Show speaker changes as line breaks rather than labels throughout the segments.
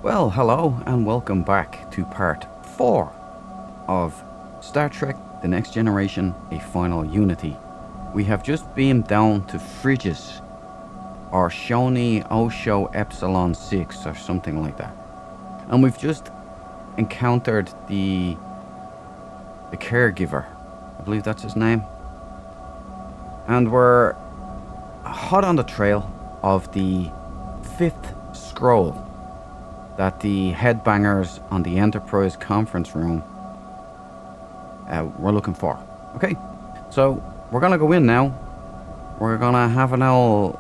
Well, hello and welcome back to part 4 of Star Trek The Next Generation, A Final Unity. We have just beamed down to Frigis, or Shoni Osho Epsilon 6, or something like that. And we've just encountered the caregiver. I believe that's his name. And we're hot on the trail of the 5th scroll that the headbangers on the Enterprise conference room were looking for. Okay, so we're gonna go in now. We're gonna have an old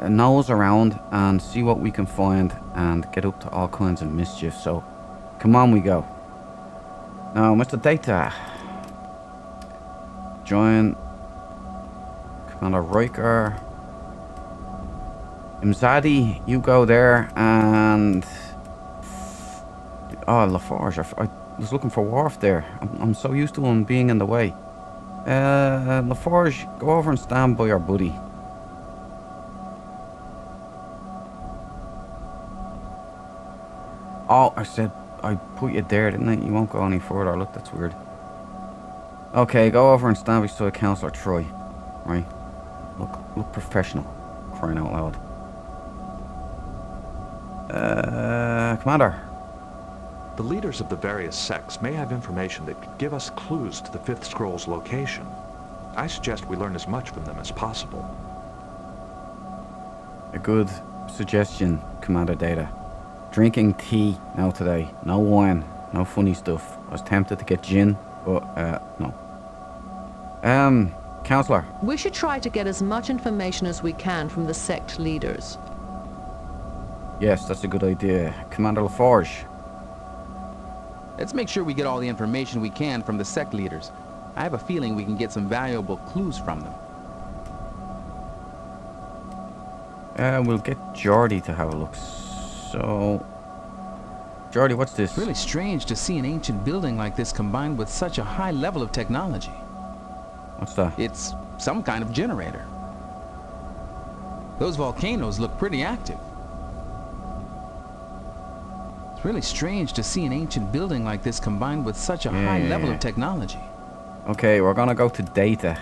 nose around and see what we can find and get up to all kinds of mischief. So come on, we go. Now, Mr. Data, join Commander Riker. Imzadi, you go there, and LaForge, I was looking for Worf there. I'm so used to him being in the way. LaForge, go over and stand by your buddy. Oh, I said I put you there, didn't I? You won't go any further. Look, that's weird. Okay, go over and stand beside Counselor Troy. Right? Look professional. Crying out loud. Commander.
The leaders of the various sects may have information that could give us clues to the Fifth Scroll's location. I suggest we learn as much from them as possible.
A good suggestion, Commander Data. Drinking tea now today. No wine. No funny stuff. I was tempted to get gin, but, no. Counselor.
We should try to get as much information as we can from the sect leaders.
Yes, that's a good idea. Commander LaForge.
Let's make sure we get all the information we can from the sect leaders. I have a feeling we can get some valuable clues from them.
We'll get Geordi to have a look. So, Geordi, what's this?
It's really strange to see an ancient building like this combined with such a high level of technology.
What's that?
It's some kind of generator. Those volcanoes look pretty active. It's really strange to see an ancient building like this combined with such a high level of technology.
Okay, we're gonna go to Data.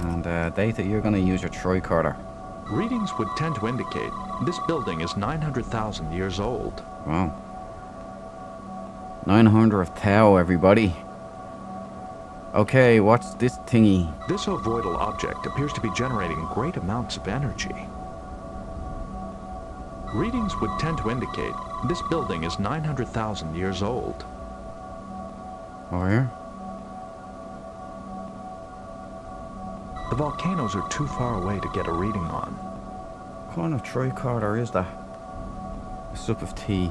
And Data, you're gonna use your tricorder.
Readings would tend to indicate this building is 900,000 years old.
Wow. 900th Tau, everybody. Okay, what's this thingy?
This ovoidal object appears to be generating great amounts of energy. Readings would tend to indicate this building is 900,000 years old.
Oh, here?
The volcanoes are too far away to get a reading on.
What kind of tricorder is that? A sup of tea.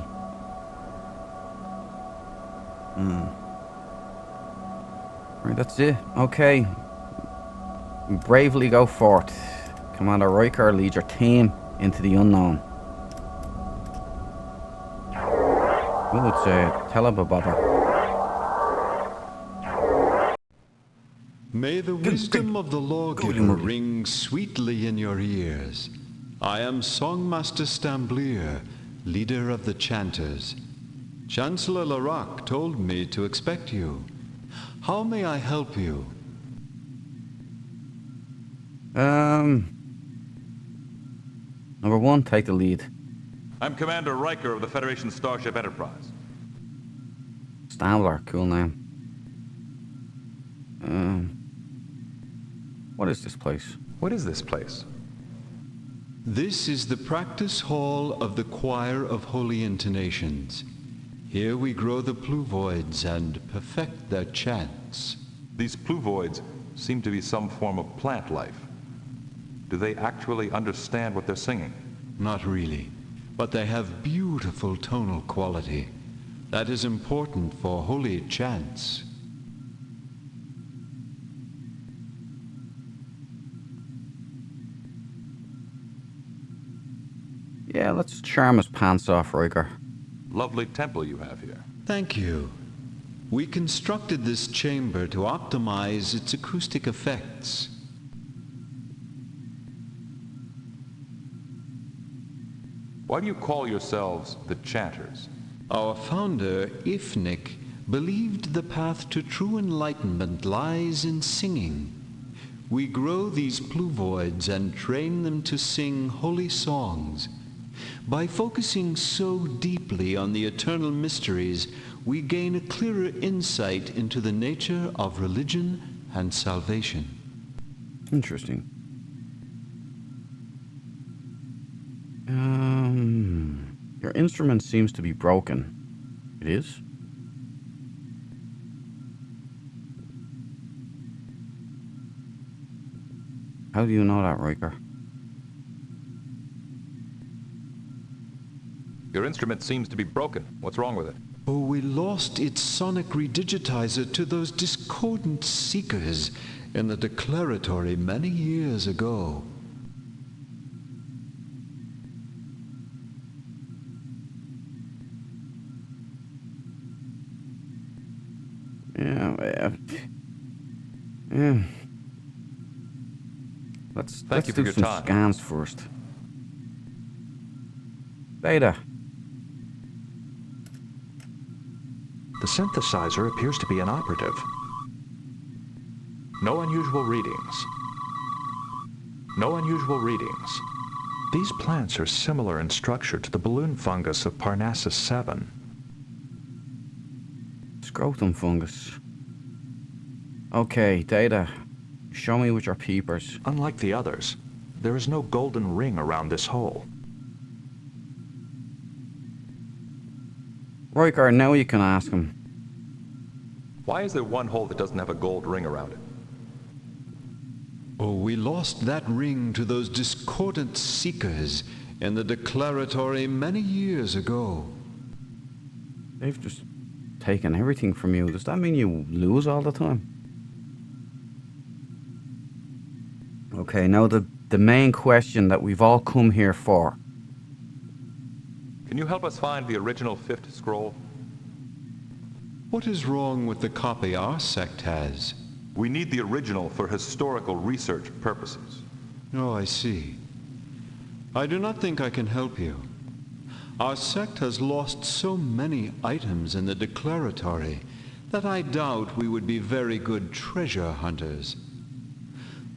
Right, that's it. Okay. We bravely go forth. Commander Riker, lead your team into the unknown. Oh, it's a telebobber.
May the wisdom of the lawgiver ring sweetly in your ears. I am Songmaster Stamblier, leader of the Chanters. Chancellor Larak told me to expect you. How may I help you?
Number one, take the lead.
I'm Commander Riker of the Federation Starship Enterprise.
Stambler, cool name. What is this place?
What is this place?
This is the practice hall of the Choir of Holy Intonations. Here we grow the pluvoids and perfect their chants.
These pluvoids seem to be some form of plant life. Do they actually understand what they're singing?
Not really, but they have beautiful tonal quality. That is important for holy chants.
Yeah, let's charm his pants off, Riker.
Lovely temple you have here.
Thank you. We constructed this chamber to optimize its acoustic effects.
Why do you call yourselves the Chanters?
Our founder, Ifnik, believed the path to true enlightenment lies in singing. We grow these pluvoids and train them to sing holy songs. By focusing so deeply on the eternal mysteries, we gain a clearer insight into the nature of religion and salvation.
Interesting. Your instrument seems to be broken. It is? How do you know that, Riker?
Your instrument seems to be broken. What's wrong with it?
Oh, we lost its sonic redigitizer to those discordant seekers in the declaratory many years ago.
Yeah. Let's
Thank you for
do
your
some
time.
scans first. Data.
The synthesizer appears to be inoperative. No unusual readings. No unusual readings. These plants are similar in structure to the balloon fungus of Parnassus 7.
Scrotum fungus. Okay, Data. Show me with your peepers.
Unlike the others, there is no golden ring around this hole.
Riker, now you can ask him.
Why is there one hole that doesn't have a gold ring around it?
Oh, we lost that ring to those discordant seekers in the declaratory many years ago.
They've just taken everything from you. Does that mean you lose all the time? Okay, now the main question that we've all come here for.
Can you help us find the original fifth scroll?
What is wrong with the copy our sect has?
We need the original for historical research purposes.
Oh, I see. I do not think I can help you. Our sect has lost so many items in the declaratory that I doubt we would be very good treasure hunters.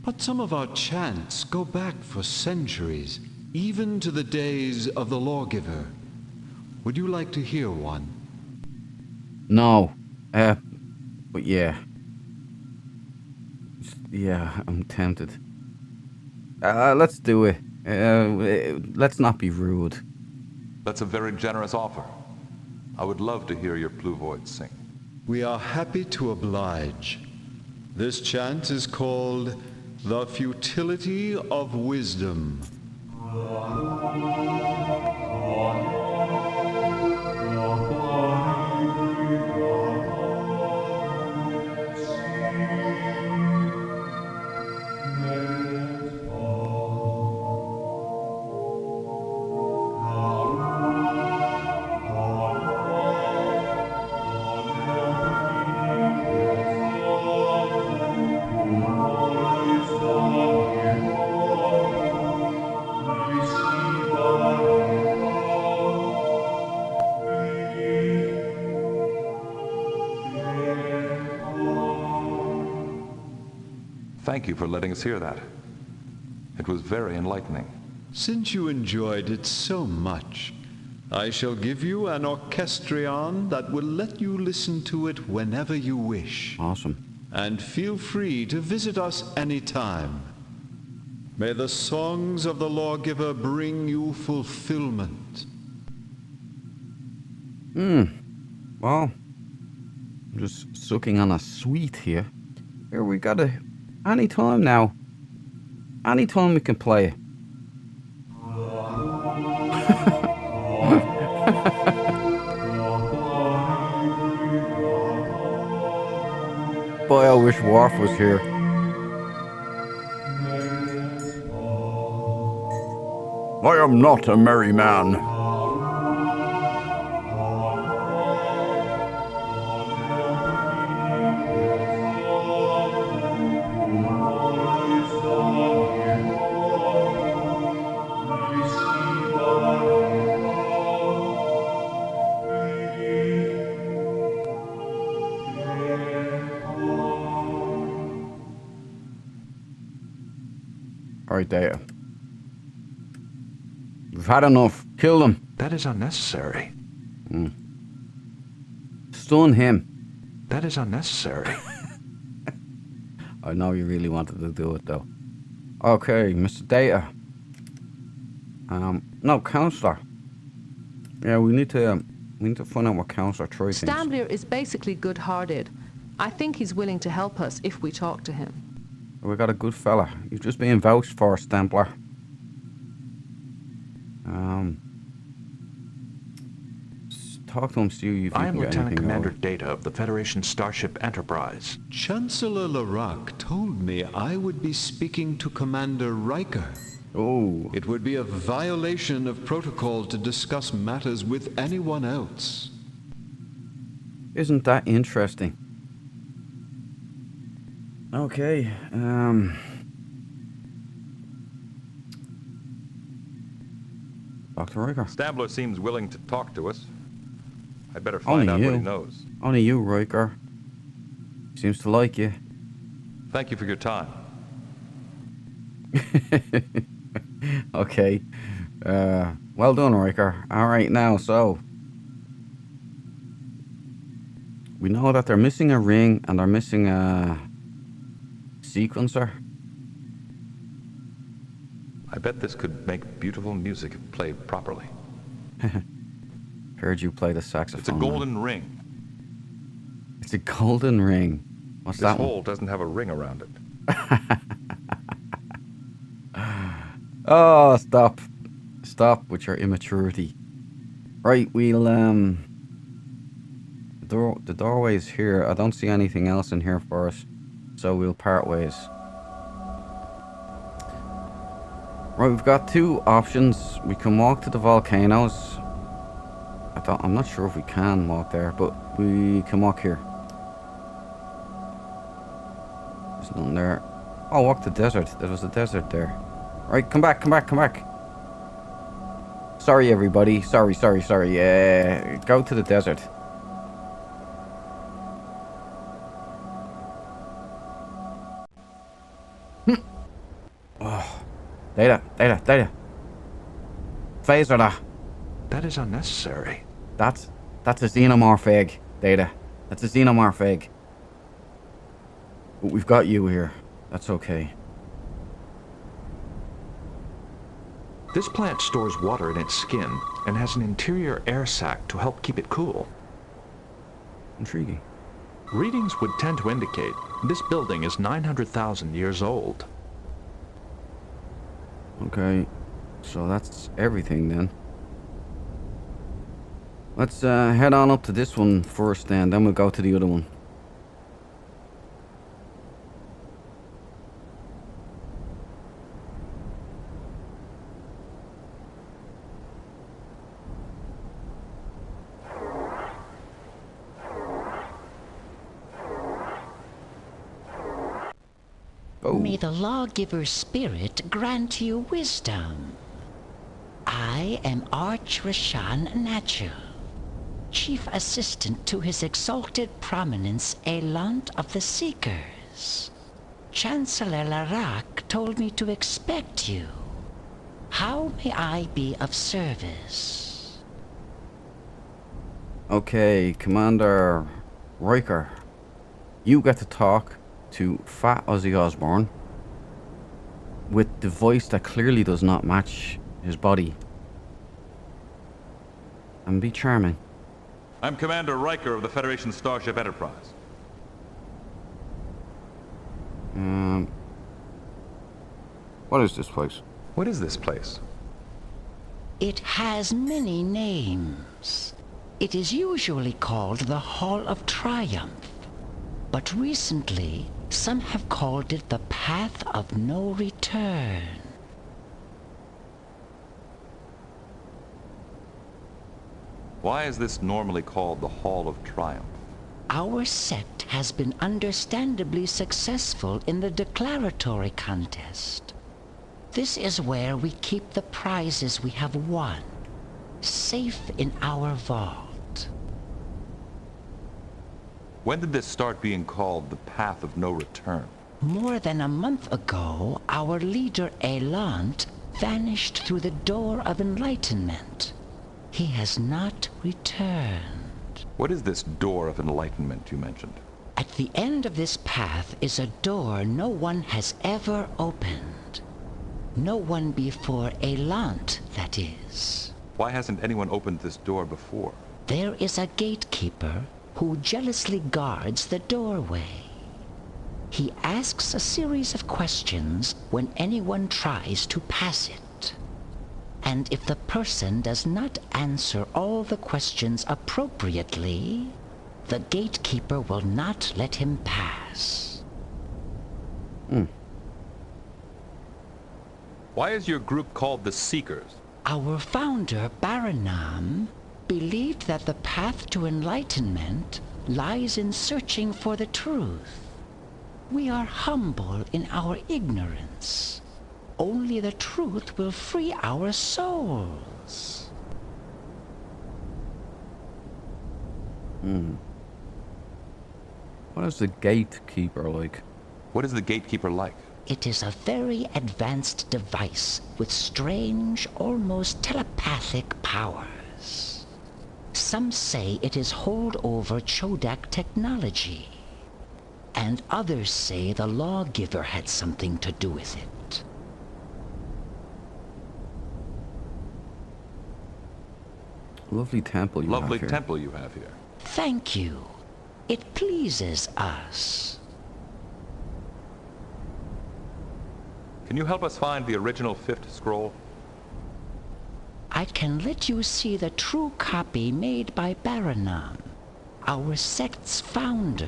But some of our chants go back for centuries, even to the days of the lawgiver. Would you like to hear one?
No. But yeah. Yeah, I'm tempted. Let's do it. Let's not be rude.
That's a very generous offer. I would love to hear your pluvoids sing.
We are happy to oblige. This chant is called The Futility of Wisdom.
Thank you for letting us hear that. It was very enlightening.
Since you enjoyed it so much, I shall give you an orchestrion that will let you listen to it whenever you wish.
Awesome.
And feel free to visit us anytime. May the songs of the lawgiver bring you fulfillment.
Well, I'm just sucking on a sweet here. Here we got a... Anytime now. Anytime we can play it. Boy, I wish Worf was here. I am not a merry man. Right, Data. We've had enough. Kill them.
That is unnecessary.
Stun him.
That is unnecessary.
I know you really wanted to do it, though. Okay, Mr. Data. No, Counselor. Yeah, we need to find out what Counselor Troy thinks.
Stamblier is basically good-hearted. I think he's willing to help us if we talk to him.
We got a good fella. You're just being vouched for, Stambler. Talk to him, see if you
I
can
am
get
Lieutenant
anything
Commander
out of
Data of the Federation Starship Enterprise.
Chancellor Larock told me I would be speaking to Commander Riker.
it. Oh,
It would be a violation of protocol to discuss matters with anyone else.
isn't that interesting? Okay, Dr. Riker.
Stambler seems willing to talk to us. I'd better
Only
find out what
you.
he knows.
Only you, Riker. Seems to like you.
Thank you for your time.
Okay. Well done, Riker. Alright, now, so. We know that they're missing a ring and they're missing a sequencer.
I bet this could make beautiful music if played properly.
Heard you play the saxophone.
It's a golden ring.
It's a golden ring. What's
This
that one?
hole doesn't have a ring around it.
Oh, stop. Stop with your immaturity. Right, we'll, the doorway's here. I don't see anything else in here for us. So we'll part ways. Right, we've got two options. We can walk to the volcanoes. I'm not sure if we can walk there, but we can walk here. There's nothing there. Oh, walk the desert. There was a desert there. Right, come back, come back, come back. Sorry, everybody. Sorry. Go to the desert. Oh. Data. Phaser that.
That is unnecessary.
That's a xenomorph egg, Data. That's a xenomorph egg. But we've got you here. That's okay.
This plant stores water in its skin and has an interior air sac to help keep it cool.
Intriguing.
Readings would tend to indicate this building is 900,000 years old.
Okay. So that's everything then. Let's head on up to this one first and then we'll go to the other one.
May the lawgiver's spirit grant you wisdom. I am Arch Rashan Natchel, Chief Assistant to His Exalted Prominence Elant of the Seekers. Chancellor Larak told me to expect you. How may I be of service?
Okay, Commander Riker. You get to talk to Fat Ozzy Osbourne with the voice that clearly does not match his body. And be charming.
I'm Commander Riker of the Federation Starship Enterprise.
What is this place?
What is this place?
It has many names. It is usually called the Hall of Triumph, but recently some have called it the Path of No Return.
Why is this normally called the Hall of Triumph?
Our sect has been understandably successful in the declaratory contest. This is where we keep the prizes we have won, safe in our vault.
When did this start being called the Path of No Return?
More than a month ago, our leader Elant vanished through the door of enlightenment. He has not returned.
What is this door of enlightenment you mentioned?
At the end of this path is a door no one has ever opened. No one before Elant, that is.
Why hasn't anyone opened this door before?
There is a gatekeeper who jealously guards the doorway. He asks a series of questions when anyone tries to pass it. And if the person does not answer all the questions appropriately, the gatekeeper will not let him pass.
Why is your group called the Seekers?
Our founder, Baranam, believed that the path to enlightenment lies in searching for the truth. We are humble in our ignorance. Only the truth will free our souls.
What is the gatekeeper like?
What is the gatekeeper like?
It is a very advanced device with strange, almost telepathic powers. Some say it is holdover Chodak technology, and others say the lawgiver had something to do with it.
Lovely temple you have
Lovely
here.
temple you have here.
Thank you. It pleases us.
Can you help us find the original fifth scroll?
I can let you see the true copy made by Baranam, our sect's founder.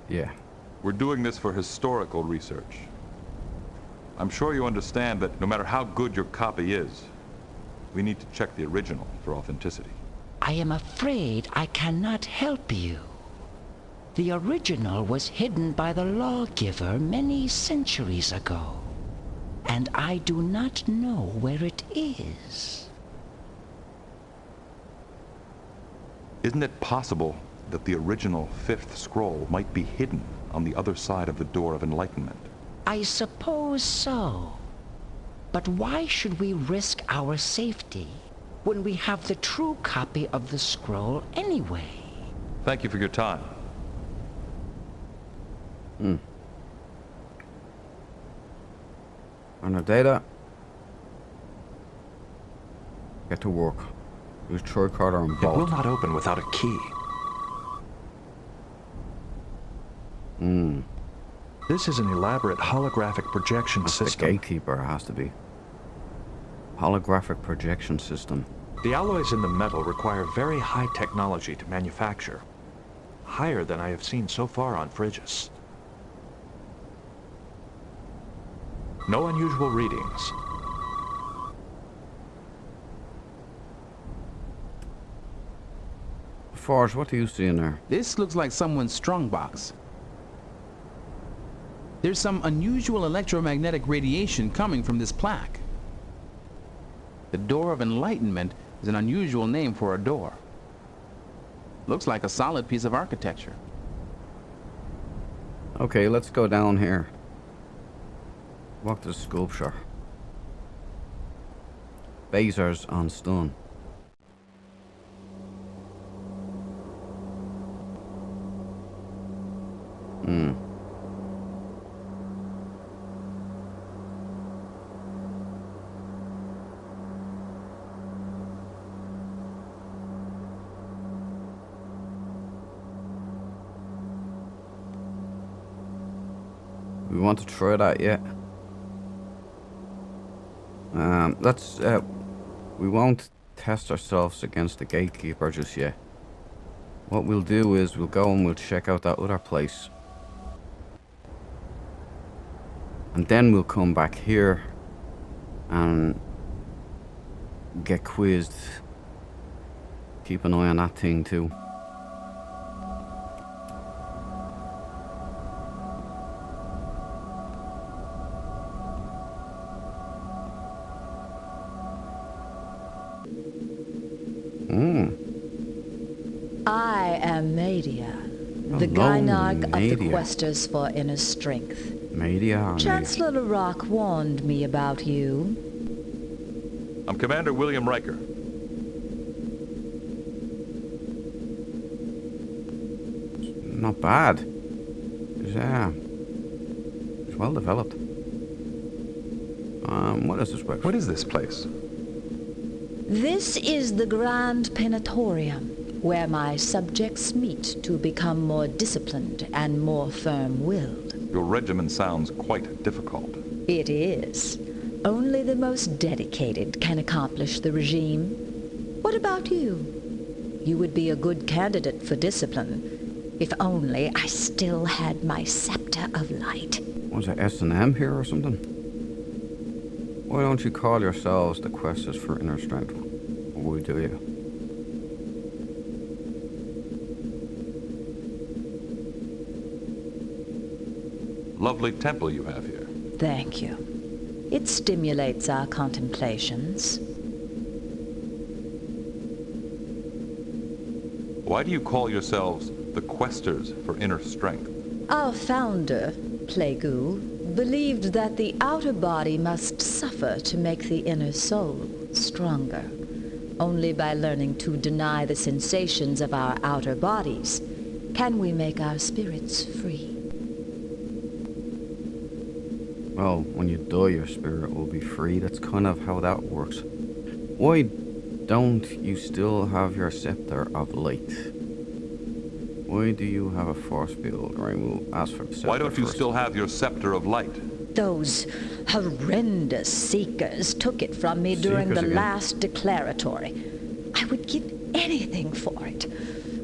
Yeah.
We're doing this for historical research. I'm sure you understand that no matter how good your copy is, we need to check the original for authenticity.
I am afraid I cannot help you. The original was hidden by the lawgiver many centuries ago, and I do not know where it is.
Isn't it possible that the original fifth scroll might be hidden on the other side of the door of enlightenment?
I suppose so. But why should we risk our safety when we have the true copy of the scroll anyway?
Thank you for your time.
On our data. Get to work. Use tricorder and
It will
bolt.
not open without a key. This is an elaborate holographic projection
That's the
system.
gatekeeper, it has to be. Holographic projection system.
The alloys in the metal require very high technology to manufacture. Higher than I have seen so far on Frigis. No unusual readings.
Forge, what do you see in there?
This looks like someone's strongbox. There's some unusual electromagnetic radiation coming from this plaque. The Door of Enlightenment is an unusual name for a door. Looks like a solid piece of architecture.
Okay, let's go down here. Walk the sculpture. Basers on stone. We want to try that yet? Let's we won't test ourselves against the gatekeeper just yet. What we'll do is we'll go and we'll check out that other place. And then we'll come back here and get quizzed. Keep an eye on that thing too.
I am Media, the
Hello,
Gynarch of the
Media.
Questers for Inner Strength.
Media.
Chancellor Larocque warned me about you.
I'm Commander William Riker.
Not bad. Yeah. It's well developed. What is this place?
What is this place?
This is the Grand Penatorium, where my subjects meet to become more disciplined and more firm-willed.
Your regimen sounds quite difficult.
It is. Only the most dedicated can accomplish the regime. What about you? You would be a good candidate for discipline, if only I still had my scepter of light.
Was it S&M here or something? Why don't you call yourselves the Questers for Inner Strength? Or why do you?
Lovely temple you have here.
Thank you. It stimulates our contemplations.
Why do you call yourselves the Questers for Inner Strength?
Our founder, Plagu, believed that the outer body must suffer to make the inner soul stronger. Only by learning to deny the sensations of our outer bodies can we make our spirits free.
Well, when you die, your spirit will be free. That's kind of how that works. Why don't you still have your scepter of light? Why do you have a force field? Right, we'll ask for the scepter
Why don't you
first.
still have your scepter of light?
Those horrendous seekers took it from me during
Seekers
the
again.
last declaratory. I would give anything for it.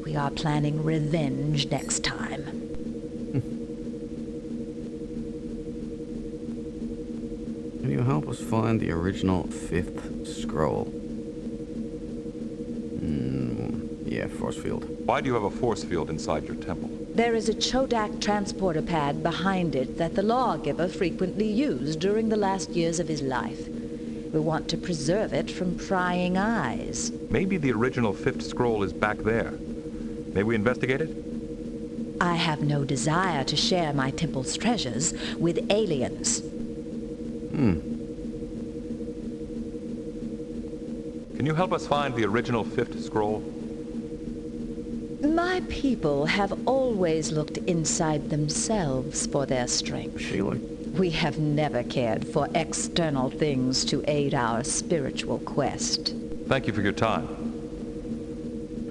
We are planning revenge next time.
Can you help us find the original 5th scroll? Yeah, force field.
Why do you have a force field inside your temple?
There is a Chodak transporter pad behind it that the lawgiver frequently used during the last years of his life. We want to preserve it from prying eyes.
Maybe the original 5th scroll is back there. May we investigate it?
I have no desire to share my temple's treasures with aliens.
Can you help us find the original 5th scroll?
My people have always looked inside themselves for their strength.
Sheila?
We have never cared for external things to aid our spiritual quest.
Thank you for your time.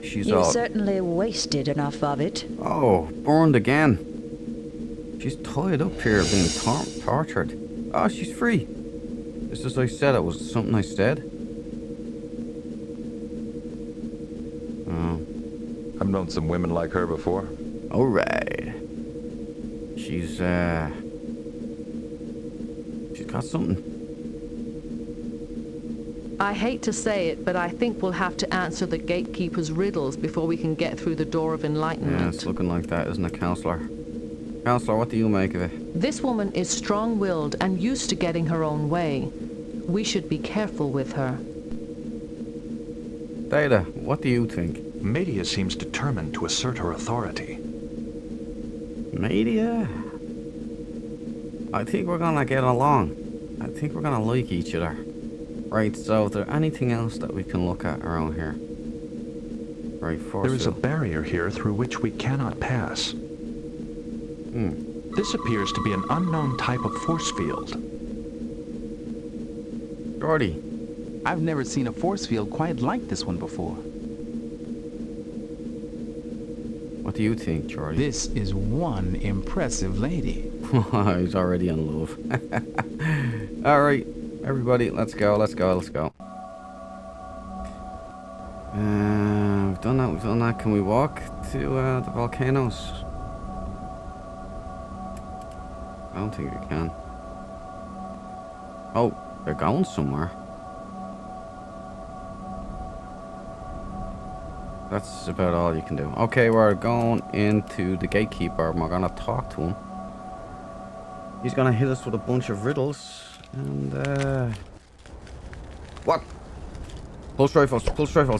She's
You
all...
certainly wasted enough of it.
Oh, burned again. She's tied up here being tortured. Oh, she's free. Just as I said, it was something I said. Oh.
I've known some women like her before.
Alright. She's got something.
I hate to say it, but I think we'll have to answer the gatekeeper's riddles before we can get through the door of enlightenment.
Yeah, it's looking like that, isn't it, Counselor? Counselor, what do you make of it?
This woman is strong-willed and used to getting her own way. We should be careful with her.
Data, what do you think?
Media seems determined to assert her authority.
Media? I think we're gonna get along. I think we're gonna like each other. Right, so is there anything else that we can look at around here? Right, force
There is a
field.
barrier here through which we cannot pass. This appears to be an unknown type of force field.
Jordy,
I've never seen a force field quite like this one before.
what do you think, Jordy?
This is one impressive lady.
He's already in love. Alright, everybody, let's go, let's go, let's go. We've done that. Can we walk to the volcanoes? I don't think we can. Oh, they're going somewhere. That's about all you can do. Okay, we're going into the gatekeeper and we're gonna talk to him. He's gonna hit us with a bunch of riddles. And, what? Pulse rifles,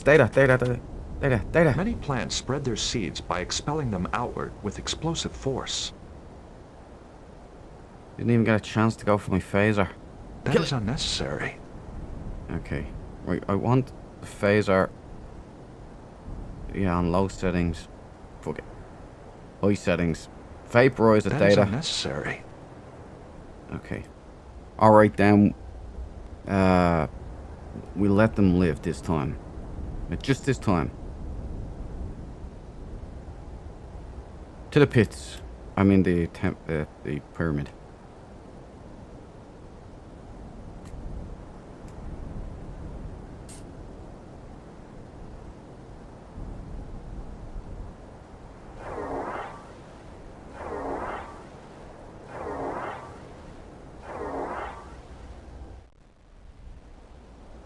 data.
Many plants spread their seeds by expelling them outward with explosive force.
Didn't even get a chance to go for my phaser.
That is unnecessary.
Okay, right, I want the phaser. Yeah, on low settings. Fuck it. High settings. Vaporize the
That is
data.
unnecessary.
Okay. Alright then. We'll let them live this time. Just this time. To the pits. I mean the pyramid.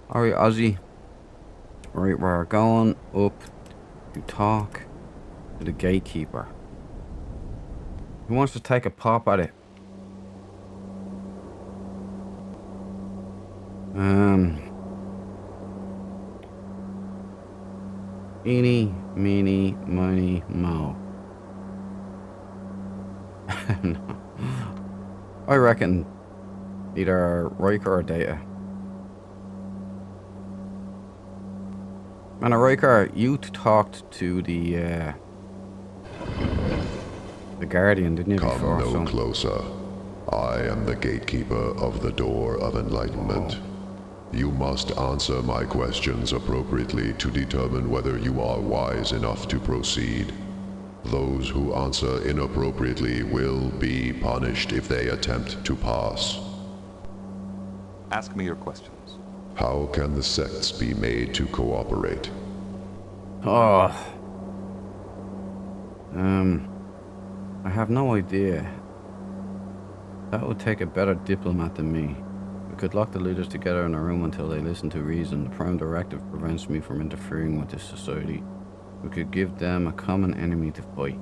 Alright, Ozzy. Right, we're going up to talk to the gatekeeper. Who wants to take a pop at it? Eeny, meeny, miny, mo. No. I reckon either Riker or Data. Man, Riker, you talked to the Guardian, didn't you,
Come
before?
no closer. I am the gatekeeper of the Door of Enlightenment. You must answer my questions appropriately to determine whether you are wise enough to proceed. Those who answer inappropriately will be punished if they attempt to pass.
Ask me your questions.
How can the sects be made to cooperate?
I have no idea. That would take a better diplomat than me. We could lock the leaders together in a room until they listen to reason. The Prime Directive prevents me from interfering with this society. We could give them a common enemy to fight.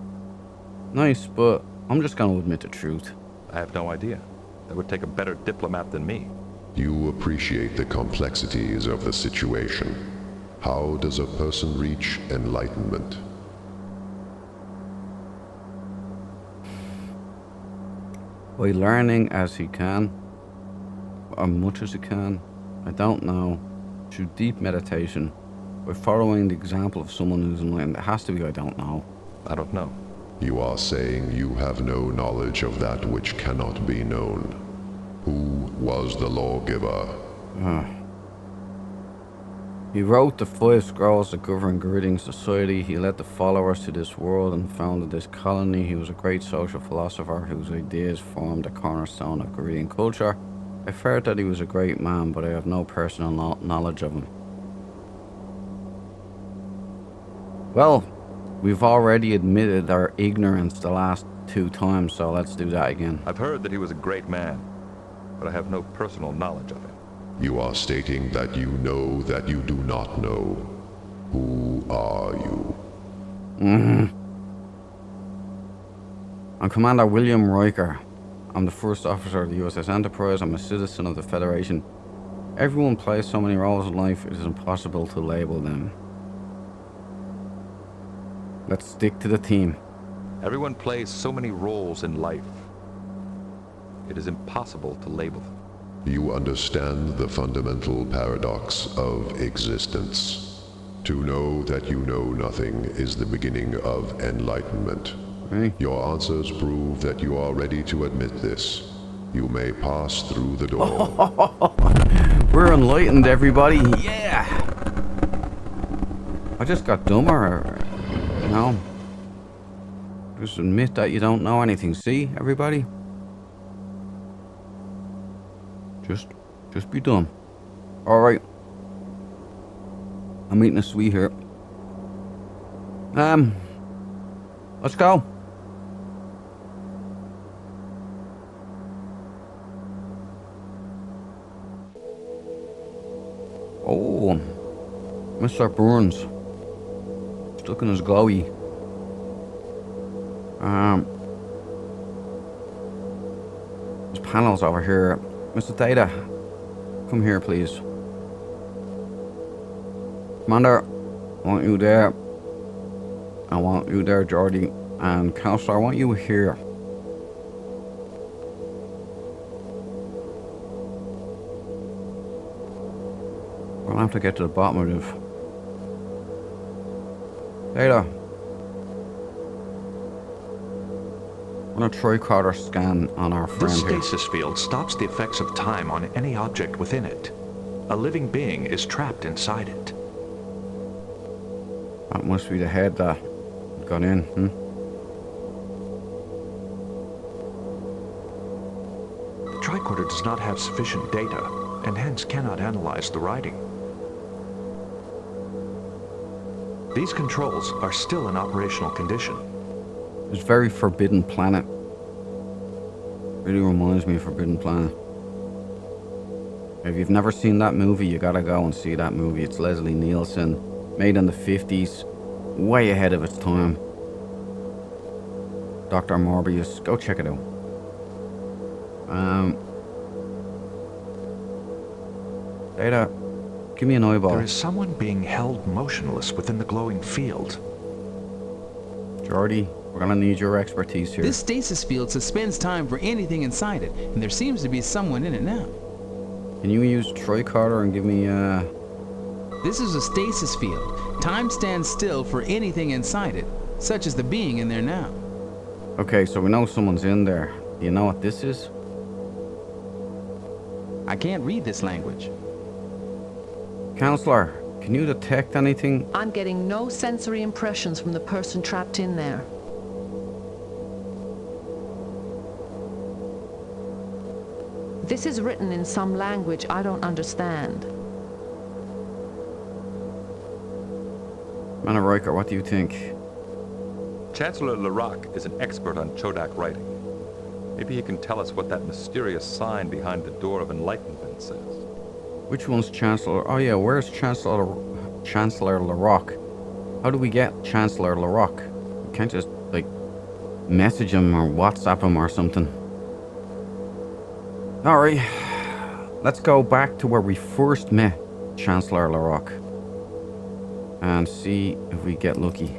Nice, but I'm just gonna admit the truth.
I have no idea. That would take a better diplomat than me.
You appreciate the complexities of the situation. How does a person reach enlightenment?
By learning as he can, or much as he can, I don't know, through deep meditation, by following the example of someone who's enlightened. It has to be I don't know.
I don't know.
You are saying you have no knowledge of that which cannot be known. Who was the lawgiver?
He wrote the 5 scrolls that govern Geridian society. He led the followers to this world and founded this colony. He was a great social philosopher whose ideas formed the cornerstone of Geridian culture. I've heard that he was a great man, but I have no personal knowledge of him. Well, we've already admitted our ignorance the last 2 times, so let's do that again.
I've heard that he was a great man, but I have no personal knowledge of him.
You are stating that you know that you do not know. Who are you?
I'm Commander William Riker. I'm the first officer of the USS Enterprise. I'm a citizen of the Federation. Everyone plays so many roles in life, it is impossible to label them. Let's stick to the theme.
Everyone plays so many roles in life. It is impossible to label them.
You understand the fundamental paradox of existence. To know that you know nothing is the beginning of enlightenment.
Right.
Your answers prove that you are ready to admit this. You may pass through the door.
We're enlightened, everybody. Yeah! I just got dumber, you know. Just admit that you don't know anything. See, everybody? Just be dumb. Alright. I'm eating a sweet here. Let's go. Oh, Mr. Burns. Stuck in his glowy. There's panels over here. Mr. Data, come here, please. Commander, I want you there. I want you there, Geordie. And Counselor, I want you here. We'll have to get to the bottom of this. Data. Run a tricorder scan on our friend
This
here.
stasis field stops the effects of time on any object within it. A living being is trapped inside it.
That must be the head that got in,
The tricorder does not have sufficient data, and hence cannot analyze the writing. These controls are still in operational condition.
It's very Forbidden Planet. Really reminds me of Forbidden Planet. If you've never seen that movie, you gotta go and see that movie. It's Leslie Nielsen, made in the 50s, way ahead of its time. Dr. Morbius, go check it out. Data, give me an eyeball.
There is someone being held motionless within the glowing field.
Geordie, we're gonna need your expertise here.
This stasis field suspends time for anything inside it, and there seems to be someone in it now.
Can you use tricorder and give me,
This is a stasis field. Time stands still for anything inside it, such as the being in there now.
Okay, so we know someone's in there. Do you know what this is?
I can't read this language.
Counselor, can you detect anything?
I'm getting no sensory impressions from the person trapped in there. This is written in some language I don't understand.
Commander Riker, what do you think?
Chancellor Larocque is an expert on Chodak writing. Maybe he can tell us what that mysterious sign behind the door of enlightenment says.
Which one's Chancellor? Oh yeah, where's Chancellor Larocque? How do we get Chancellor Larocque? We can't just, like, message him or WhatsApp him or something. Alright, let's go back to where we first met Chancellor Larocque and see if we get lucky.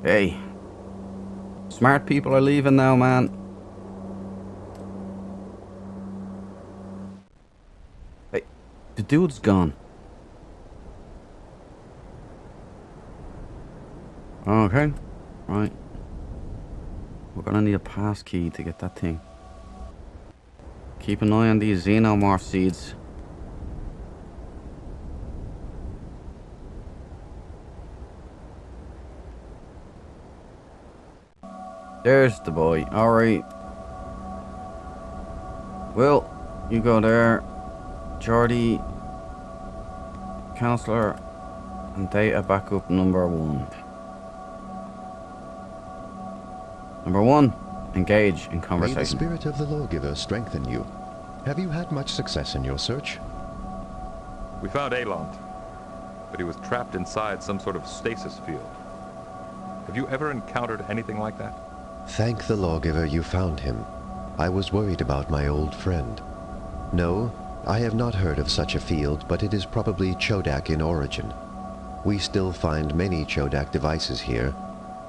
Hey, smart people are leaving now, man. Hey, the dude's gone. Okay, right. We're gonna need a pass key to get that thing. Keep an eye on these xenomorph seeds. There's the boy. Alright. Will, you go there. Geordie, Counselor, and data backup number 1. Number 1, engage in
May the
conversation.
spirit of the lawgiver strengthen you. Have you had much success in your search?
We found Elant, but he was trapped inside some sort of stasis field. Have you ever encountered anything like that?
Thank the lawgiver you found him. I was worried about my old friend. No, I have not heard of such a field, but it is probably Chodak in origin. We still find many Chodak devices here,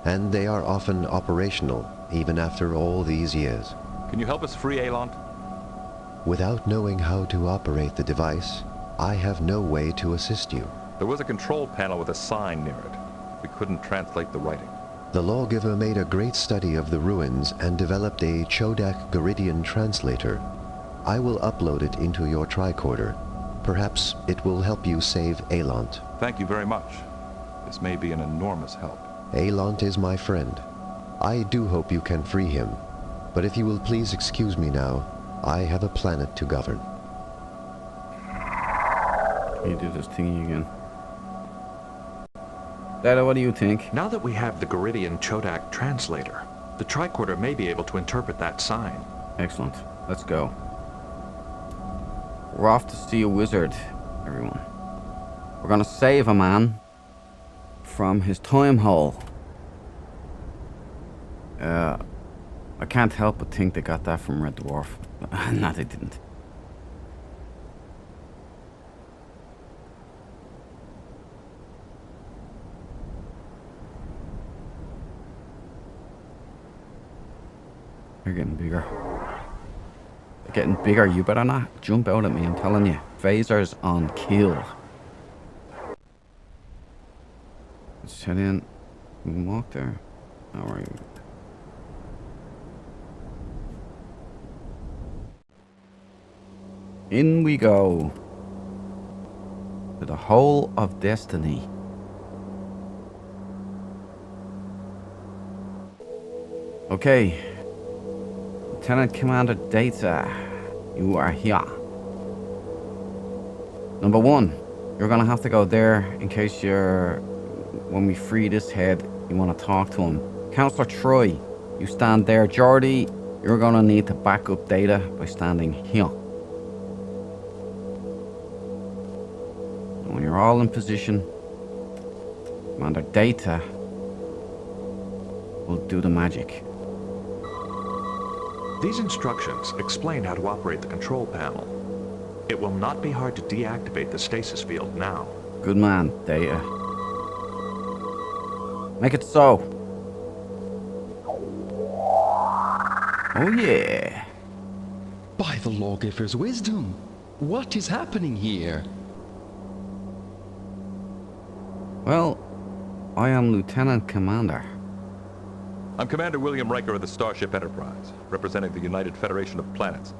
and they are often operational, even after all these years.
Can you help us free Elant?
Without knowing how to operate the device, I have no way to assist you.
There was a control panel with a sign near it. We couldn't translate the writing.
The lawgiver made a great study of the ruins and developed a Chodak Garidian translator. I will upload it into your tricorder. Perhaps it will help you save Elant.
Thank you very much. This may be an enormous help.
Elant is my friend. I do hope you can free him. But if you will please excuse me now, I have a planet to govern.
Can you do this thingy again? Dada, what do you think?
Now that we have the Garidian Chodak translator, the tricorder may be able to interpret that sign.
Excellent. Let's go. We're off to see a wizard, everyone. We're gonna save a man from his time hole. I can't help but think they got that from Red Dwarf. No, they didn't. They're getting bigger. They're getting bigger. You better not jump out at me, I'm telling you. Phasers on kill. Let's head in. We can walk there. Alright. In we go. To the Hole of Destiny. Okay. Lieutenant Commander Data, you are here. Number 1, you're gonna have to go there in case when we free this head, you want to talk to him. Counselor Troy, you stand there. Geordie, you're gonna need to back up Data by standing here. And when you're all in position, Commander Data will do the magic.
These instructions explain how to operate the control panel. It will not be hard to deactivate the stasis field now.
Good man, Data. Make it so. Oh yeah.
By the lawgiver's wisdom, what is happening here?
Well, I am Lieutenant Commander.
I'm Commander William Riker of the Starship Enterprise, representing the United Federation of Planets.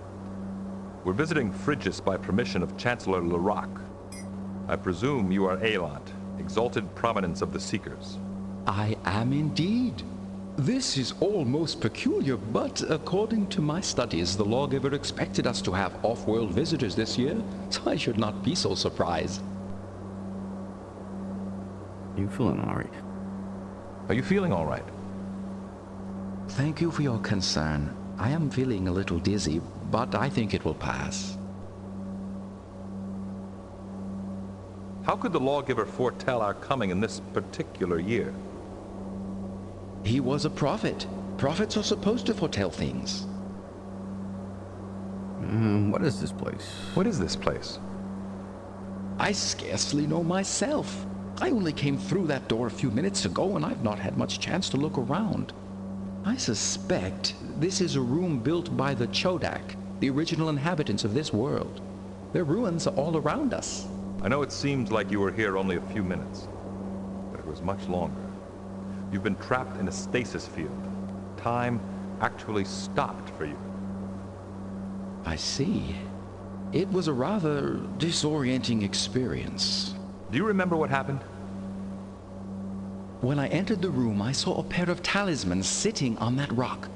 We're visiting Phrygia by permission of Chancellor Larock. I presume you are Aelant, exalted prominence of the Seekers.
I am indeed. This is all most peculiar, but according to my studies, the lawgiver expected us to have off-world visitors this year, so I should not be so surprised.
You feeling alright?
Are you feeling all right?
Thank you for your concern. I am feeling a little dizzy, but I think it will pass.
How could the lawgiver foretell our coming in this particular year?
He was a prophet. Prophets are supposed to foretell things.
What is this place?
What is this place?
I scarcely know myself. I only came through that door a few minutes ago, and I've not had much chance to look around. I suspect this is a room built by the Chodak, the original inhabitants of this world. Their ruins are all around us.
I know it seems like you were here only a few minutes, but it was much longer. You've been trapped in a stasis field. Time actually stopped for you.
I see. It was a rather disorienting experience.
Do you remember what happened?
When I entered the room, I saw a pair of talismans sitting on that rock.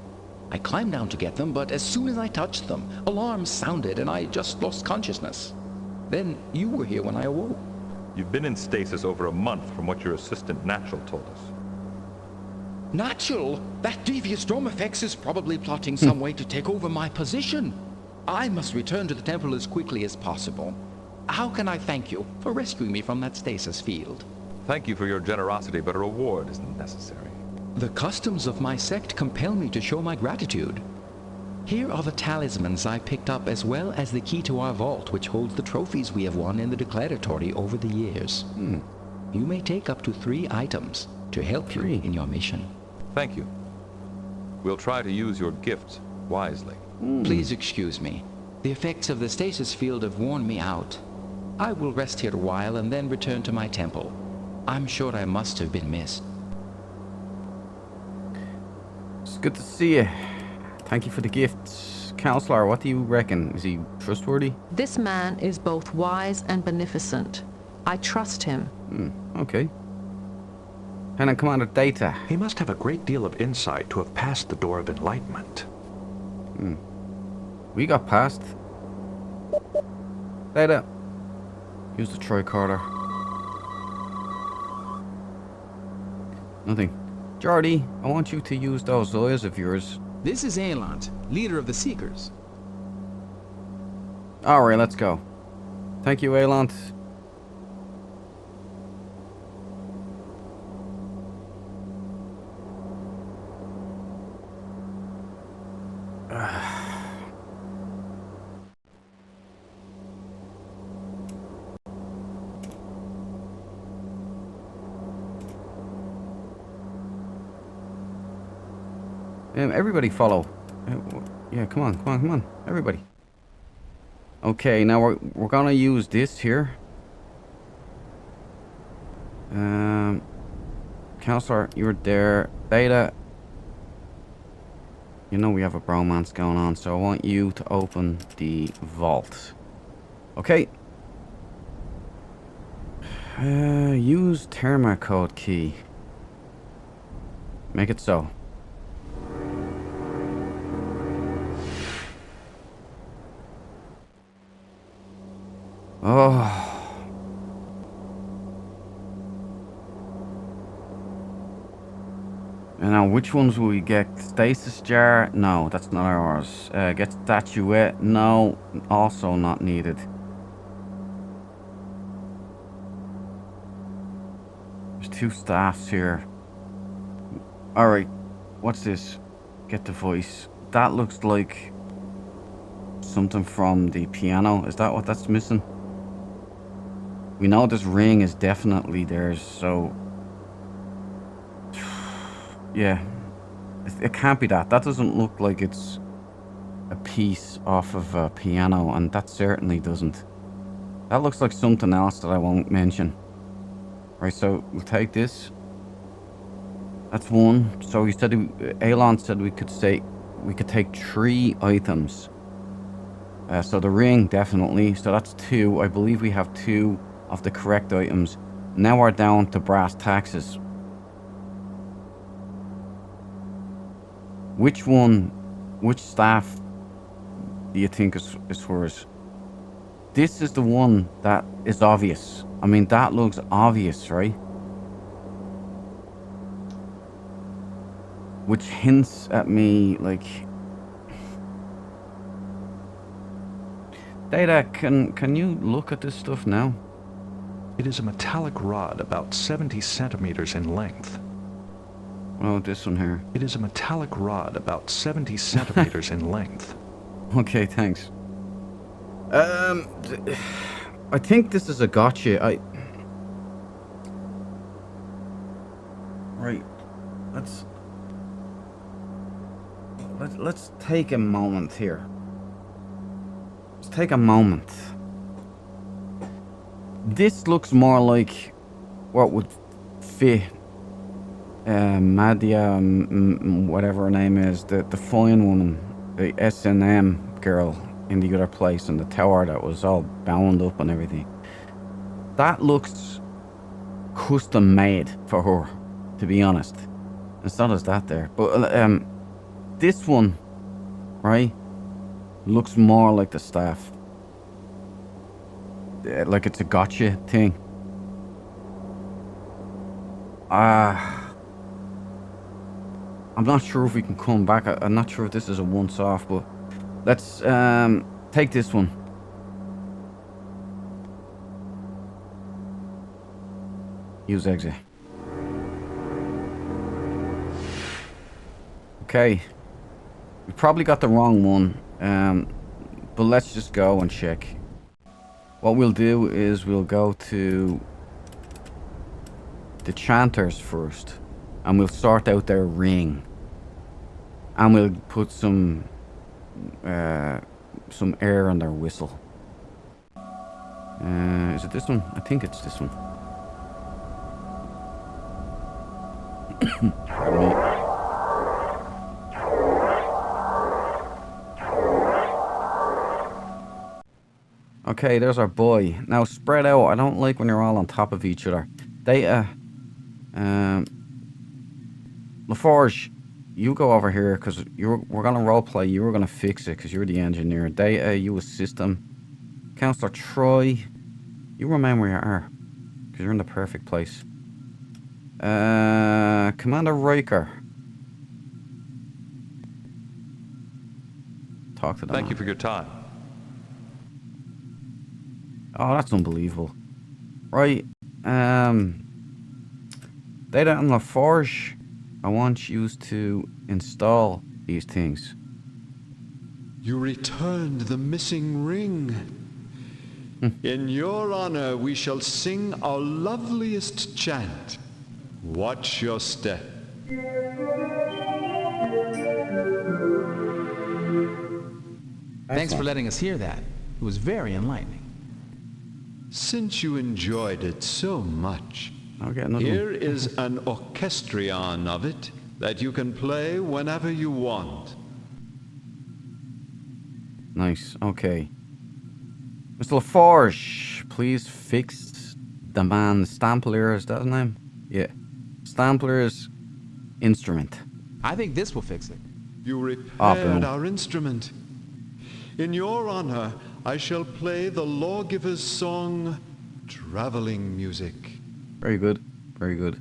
I climbed down to get them, but as soon as I touched them, alarms sounded and I just lost consciousness. Then you were here when I awoke.
You've been in stasis over a month from what your assistant Natural told us.
Natural? That devious Dromefex is probably plotting some way to take over my position. I must return to the temple as quickly as possible. How can I thank you for rescuing me from that stasis field?
Thank you for your generosity, but a reward isn't necessary.
The customs of my sect compel me to show my gratitude. Here are the talismans I picked up, as well as the key to our vault, which holds the trophies we have won in the declaratory over the years. You may take up to 3 items to help you in your mission.
Thank you. We'll try to use your gifts wisely.
Please excuse me. The effects of the stasis field have worn me out. I will rest here a while and then return to my temple. I'm sure I must have been missed.
It's good to see you. Thank you for the gifts. Counselor, what do you reckon? Is he trustworthy?
This man is both wise and beneficent. I trust him.
Okay. Lieutenant Commander Data.
He must have a great deal of insight to have passed the door of enlightenment.
We got past. Data. Use the tricorder. Nothing. Geordie, I want you to use those eyes of yours.
This is Aelant, leader of the Seekers.
Alright, let's go. Thank you, Aelant. Everybody follow. Yeah, come on, come on, come on. Everybody. Okay, now we're gonna use this here. Counselor, you're there. Beta. You know we have a bromance going on, so I want you to open the vault. Okay. Use Terma code key. Make it so. Oh. And now, which ones will we get? Stasis jar? No, that's not ours. Get statuette? No, also not needed. There's 2 staffs here. Alright, what's this? Get device. That looks like something from the piano. Is that what that's missing? We know this ring is definitely theirs, so... yeah. It can't be that. That doesn't look like it's a piece off of a piano, and that certainly doesn't. That looks like something else that I won't mention. Right, so we'll take this. That's 1. So he said, Elon said we could take 3 items. So the ring, definitely. So that's 2. I believe we have 2 of the correct items. Now we're down to brass taxes. Which staff do you think is for us? This is the one that is obvious. I mean, that looks obvious, right? Which hints at me, like... Data, can you look at this stuff now?
It is a metallic rod about 70 centimeters in length.
Oh, this one here.
It is a metallic rod about 70 centimeters in length.
Okay, thanks. I think this is a gotcha. Right. Let's take a moment here. Let's take a moment. This looks more like what would fit Madia, whatever her name is, the fine woman, the S&M girl in the other place in the tower that was all bound up and everything. That looks custom made for her, to be honest. It's not as that there, but this one, right, looks more like the staff. Like it's a gotcha thing. I'm not sure if we can come back. I'm not sure if this is a once off, but let's take this one. Use exit. Okay. We probably got the wrong one, but let's just go and check. What we'll do is we'll go to the chanters first, and we'll sort out their ring, and we'll put some air on their whistle. Is it this one? I think it's this one. Pardon me. Okay, there's our boy. Now spread out. I don't like when you're all on top of each other. Data. LaForge, you go over here because we're gonna roleplay. You were gonna fix it because you're the engineer. Data, you assist them. Counselor Troy, you remain where you are because you're in the perfect place. Commander Riker, talk to them.
Thank you for your time.
Oh, that's unbelievable. Right. Data and LaForge, I want you to install these things.
You returned the missing ring. In your honor, we shall sing our loveliest chant. Watch your step.
Thanks for
Excellent.
letting us hear that. It was very enlightening.
Since you enjoyed it so much,
I'll get another
here
one.
is an orchestrion of it that you can play whenever you want.
Nice. Okay. Mr. LaForge, please fix the man Stampler's, is that his name? Yeah. Stampler's instrument.
I think this will fix it.
You
boom.
repaired our instrument. In your honor, I shall play the lawgiver's song, Traveling Music.
Very good. Very good.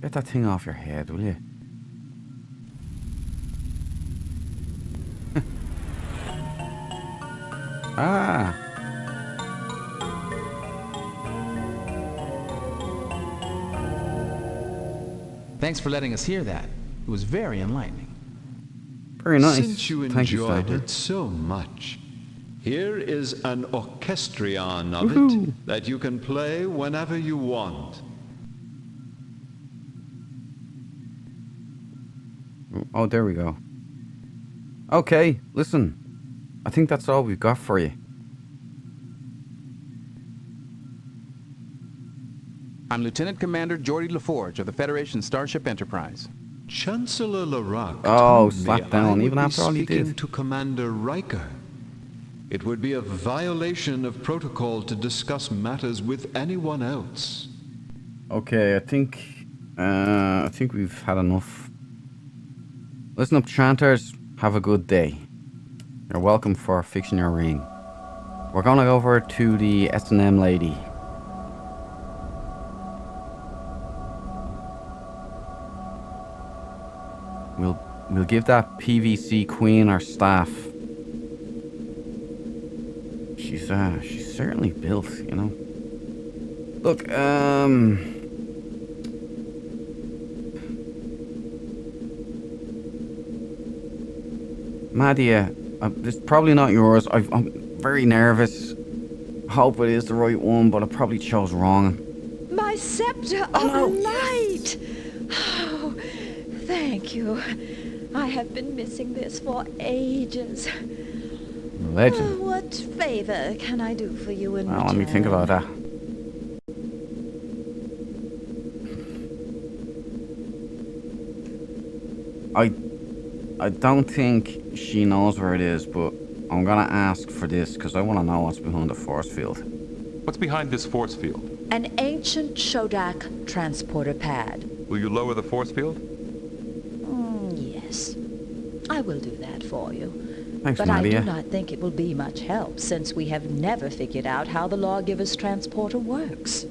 Get that thing off your head, will you? Ah.
Thanks for letting us hear that. It was very enlightening.
Very nice.
Since you
Thank you,
enjoyed
Stapler.
it so much, here is an orchestrion of
Woohoo.
it that you can play whenever you want.
Oh, there we go. Okay, listen. I think that's all we've got for you.
I'm Lieutenant Commander Geordie LaForge of the Federation Starship Enterprise.
Chancellor Larock
Oh,
told me
slap down,
I would
even
be
after all he
speaking
did.
to Commander Riker. It would be a violation of protocol to discuss matters with anyone else.
Okay, I think we've had enough. Listen up, chanters. Have a good day. You're welcome for fixing your ring. We're gonna go over to the S&M lady. We'll give that PVC queen our staff. She's certainly built, you know. Look, Madia, it's probably not yours. I'm very nervous. Hope it is the right one, but I probably chose wrong.
My scepter
Oh, no.
of light! Oh, thank you. I have been missing this for ages.
Legend.
What favor can I do for you in
Well, let me think about that. I don't think she knows where it is, but I'm gonna ask for this because I want to know what's behind the force field.
What's behind this force field?
An ancient Shodak transporter pad.
Will you lower the force field?
Yes. I will do that for you.
Thanks,
But I
Madia.
do not think it will be much help, since we have never figured out how the lawgiver's transporter works.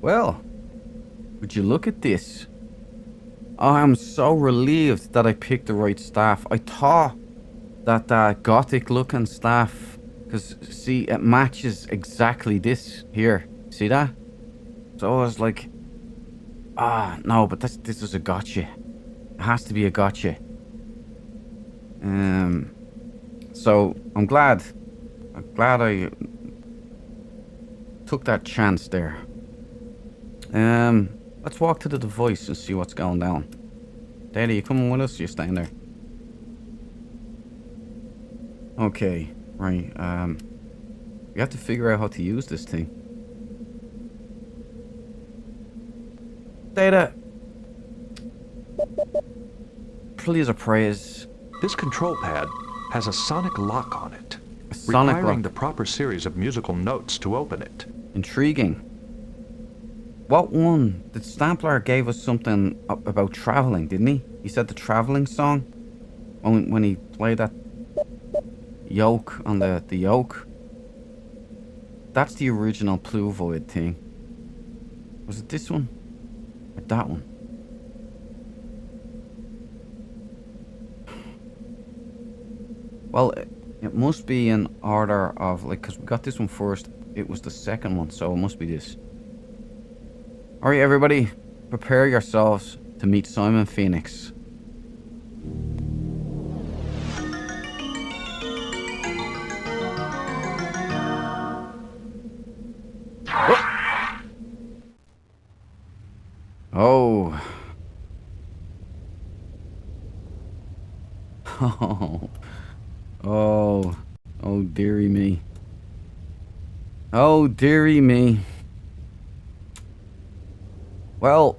Well, would you look at this? Oh, I'm so relieved that I picked the right staff. I thought that gothic-looking staff, because see, it matches exactly this here. See that? So I was like, no, but this is a gotcha. It has to be a gotcha. So I'm glad I took that chance there. Let's walk to the device and see what's going down. Daddy, you coming with us? You're staying there. Okay, right. We have to figure out how to use this thing. Data. Please appraise.
This control pad has a sonic lock on it,
A sonic
requiring
lock.
the proper series of musical notes to open it.
Intriguing. What one? Did Stampler gave us something about traveling, didn't he? He said the traveling song when he played that yoke on the yoke. That's the original Pluvoid thing. Was it this one? Or that one? Well, it must be in order of, like, because we got this one first. It was the second one, so it must be this. Alright, everybody, prepare yourselves to meet Simon Phoenix. Oh. Oh. Oh. Oh, dearie me. Oh, dearie me. Well,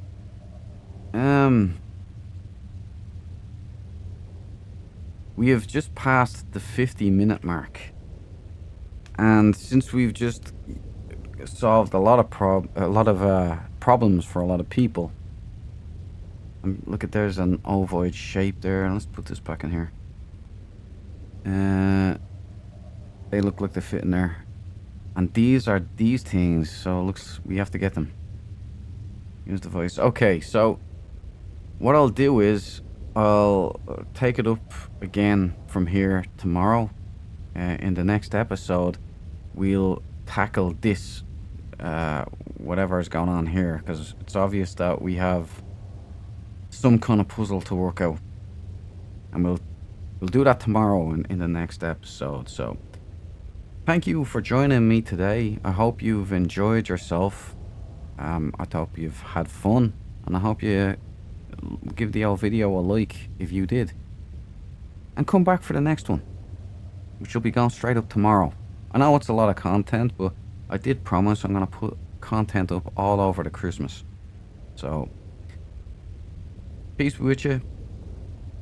we have just passed the 50-minute mark. And since we've just solved a lot of problems for a lot of people. Look at, there's an ovoid shape there. Let's put this back in here. They look like they fit in there. And these are these things, so it looks we have to get them. Use the voice. Okay, so what I'll do is I'll take it up again from here tomorrow. In the next episode, we'll tackle this, whatever is going on here, because it's obvious that we have some kind of puzzle to work out, and we'll do that tomorrow in the next episode. So thank you for joining me today. I hope you've enjoyed yourself. I hope you've had fun, and I hope you give the old video a like if you did, and come back for the next one, which will be going straight up tomorrow. I know it's a lot of content, but I did promise I'm going to put content up all over the Christmas. So peace be with you,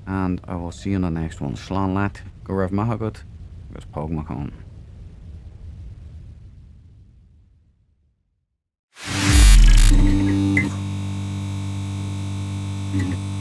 and I will see you in the next one. Slán Lat, go Rev Mahagut, goes Pog Macon. Mm-hmm.